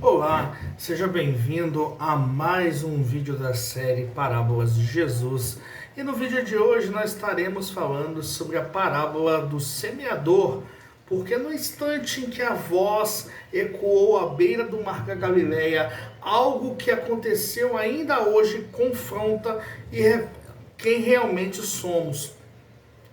Olá, seja bem-vindo a mais um vídeo da série Parábolas de Jesus. E no vídeo de hoje nós estaremos falando sobre a parábola do semeador, porque no instante em que a voz ecoou à beira do mar da Galileia, algo que aconteceu ainda hoje confronta quem realmente somos.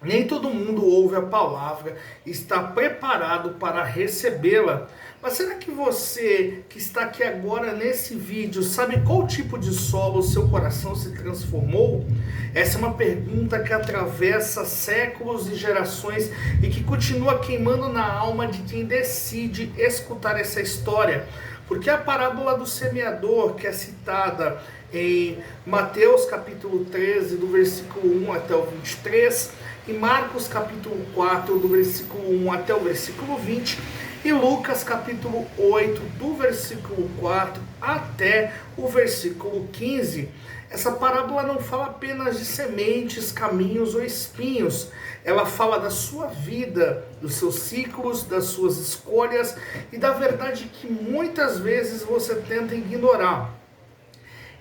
Nem todo mundo ouve a palavra e está preparado para recebê-la. Mas será que você que está aqui agora nesse vídeo sabe qual tipo de solo o seu coração se transformou? Essa é uma pergunta que atravessa séculos e gerações e que continua queimando na alma de quem decide escutar essa história. Porque a parábola do semeador, que é citada em Mateus capítulo 13, do versículo 1 até o 23, e Marcos capítulo 4, do versículo 1 até o versículo 20, e Lucas capítulo 8, do versículo 4 até o versículo 15. Essa parábola não fala apenas de sementes, caminhos ou espinhos. Ela fala da sua vida, dos seus ciclos, das suas escolhas e da verdade que muitas vezes você tenta ignorar.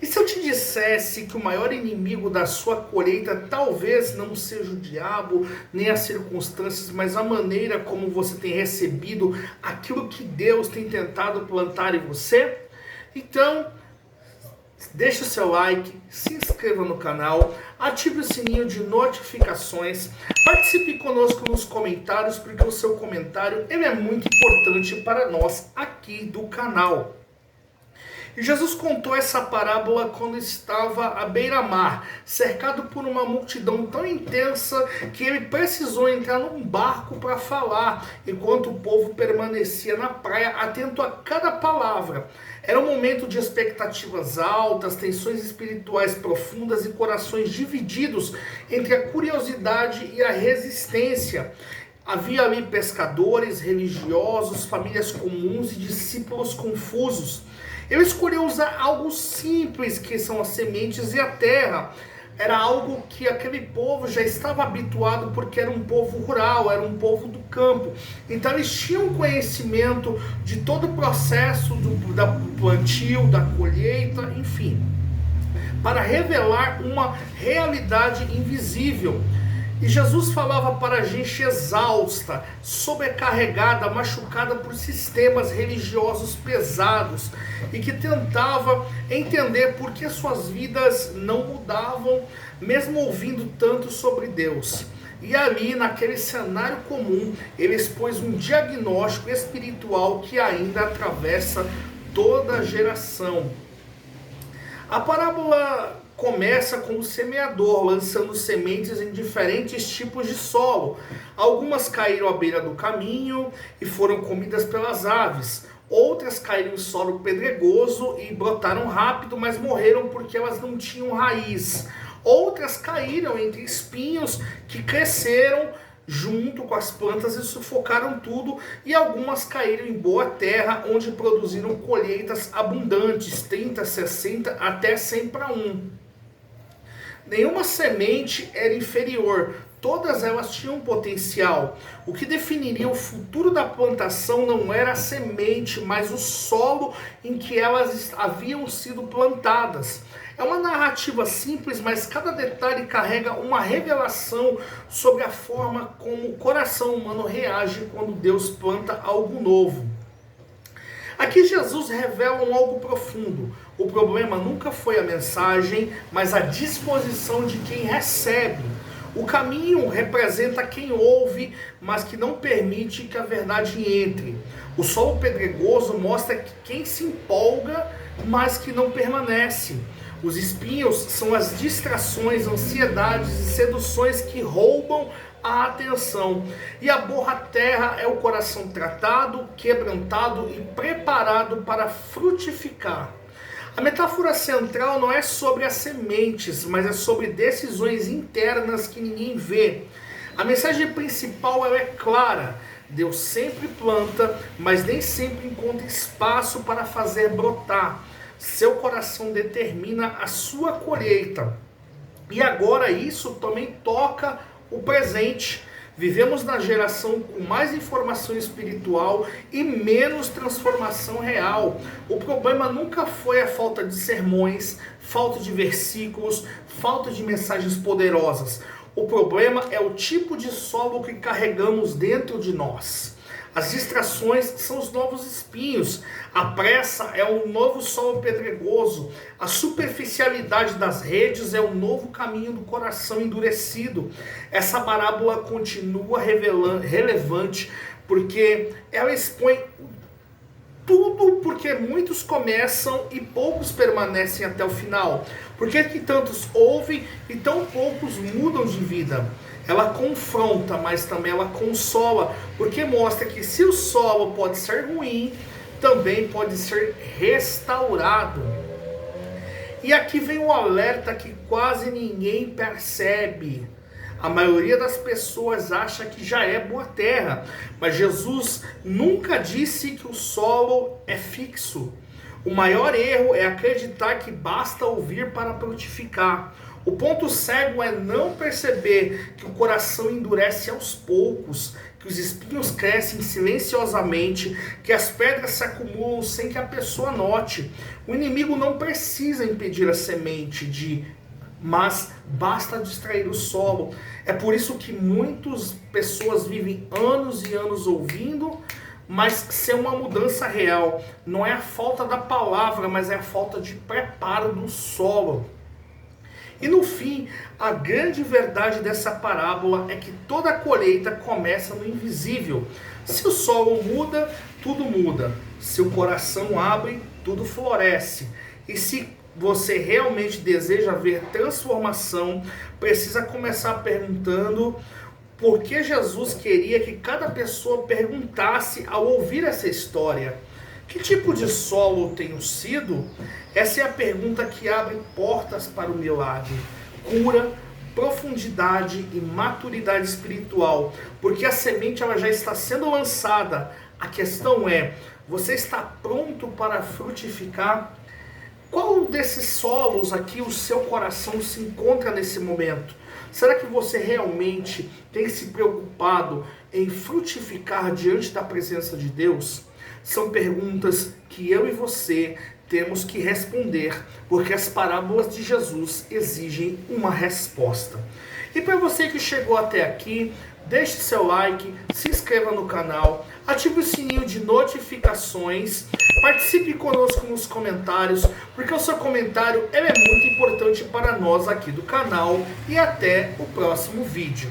E se eu te dissesse que o maior inimigo da sua colheita talvez não seja o diabo, nem as circunstâncias, mas a maneira como você tem recebido aquilo que Deus tem tentado plantar em você? Então, deixe o seu like, se inscreva no canal, ative o sininho de notificações, participe conosco nos comentários, porque o seu comentário ele é muito importante para nós aqui do canal. E Jesus contou essa parábola quando estava à beira-mar, cercado por uma multidão tão intensa que ele precisou entrar num barco para falar, enquanto o povo permanecia na praia atento a cada palavra. Era um momento de expectativas altas, tensões espirituais profundas e corações divididos entre a curiosidade e a resistência. Havia ali pescadores, religiosos, famílias comuns e discípulos confusos. Eu escolhi usar algo simples, que são as sementes e a terra. Era algo que aquele povo já estava habituado, porque era um povo rural, era um povo do campo. Então eles tinham conhecimento de todo o processo do plantio, da colheita, enfim, para revelar uma realidade invisível. E Jesus falava para a gente exausta, sobrecarregada, machucada por sistemas religiosos pesados e que tentava entender por que suas vidas não mudavam, mesmo ouvindo tanto sobre Deus. E ali, naquele cenário comum, ele expôs um diagnóstico espiritual que ainda atravessa toda a geração. A parábola começa com o semeador lançando sementes em diferentes tipos de solo. Algumas caíram à beira do caminho e foram comidas pelas aves. Outras caíram em solo pedregoso e brotaram rápido, mas morreram porque elas não tinham raiz. Outras caíram entre espinhos que cresceram junto com as plantas e sufocaram tudo, e algumas caíram em boa terra, onde produziram colheitas abundantes, 30, 60, até 100 para 1. Nenhuma semente era inferior, todas elas tinham potencial. O que definiria o futuro da plantação não era a semente, mas o solo em que elas haviam sido plantadas. É uma narrativa simples, mas cada detalhe carrega uma revelação sobre a forma como o coração humano reage quando Deus planta algo novo. Aqui Jesus revela algo profundo. O problema nunca foi a mensagem, mas a disposição de quem recebe. O caminho representa quem ouve, mas que não permite que a verdade entre. O solo pedregoso mostra quem se empolga, mas que não permanece. Os espinhos são as distrações, ansiedades e seduções que roubam a atenção. E a boa terra é o coração tratado, quebrantado e preparado para frutificar. A metáfora central não é sobre as sementes, mas é sobre decisões internas que ninguém vê. A mensagem principal ela é clara. Deus sempre planta, mas nem sempre encontra espaço para fazer brotar. Seu coração determina a sua colheita. E agora isso também toca o presente. Vivemos na geração com mais informação espiritual e menos transformação real. O problema nunca foi a falta de sermões, falta de versículos, falta de mensagens poderosas. O problema é o tipo de solo que carregamos dentro de nós. As distrações são os novos espinhos, a pressa é o novo solo pedregoso, a superficialidade das redes é o novo caminho do coração endurecido. Essa parábola continua relevante porque ela expõe tudo, porque muitos começam e poucos permanecem até o final. Por que tantos ouvem e tão poucos mudam de vida? Ela confronta, mas também ela consola, porque mostra que se o solo pode ser ruim, também pode ser restaurado. E aqui vem um alerta que quase ninguém percebe. A maioria das pessoas acha que já é boa terra, mas Jesus nunca disse que o solo é fixo. O maior erro é acreditar que basta ouvir para frutificar. O ponto cego é não perceber que o coração endurece aos poucos, que os espinhos crescem silenciosamente, que as pedras se acumulam sem que a pessoa note. O inimigo não precisa impedir a semente mas basta distrair o solo. É por isso que muitas pessoas vivem anos e anos ouvindo, mas sem uma mudança real. Não é a falta da palavra, mas é a falta de preparo do solo. E no fim, a grande verdade dessa parábola é que toda colheita começa no invisível. Se o solo muda, tudo muda. Se o coração abre, tudo floresce. E se você realmente deseja ver transformação, precisa começar perguntando por que Jesus queria que cada pessoa perguntasse ao ouvir essa história. Que tipo de solo tenho sido? Essa é a pergunta que abre portas para o milagre, cura, profundidade e maturidade espiritual, porque a semente ela já está sendo lançada. A questão é, você está pronto para frutificar? Qual desses solos aqui o seu coração se encontra nesse momento? Será que você realmente tem se preocupado em frutificar diante da presença de Deus? São perguntas que eu e você temos que responder, porque as parábolas de Jesus exigem uma resposta. E para você que chegou até aqui, deixe seu like, se inscreva no canal, ative o sininho de notificações, participe conosco nos comentários, porque o seu comentário é muito importante para nós aqui do canal, e até o próximo vídeo.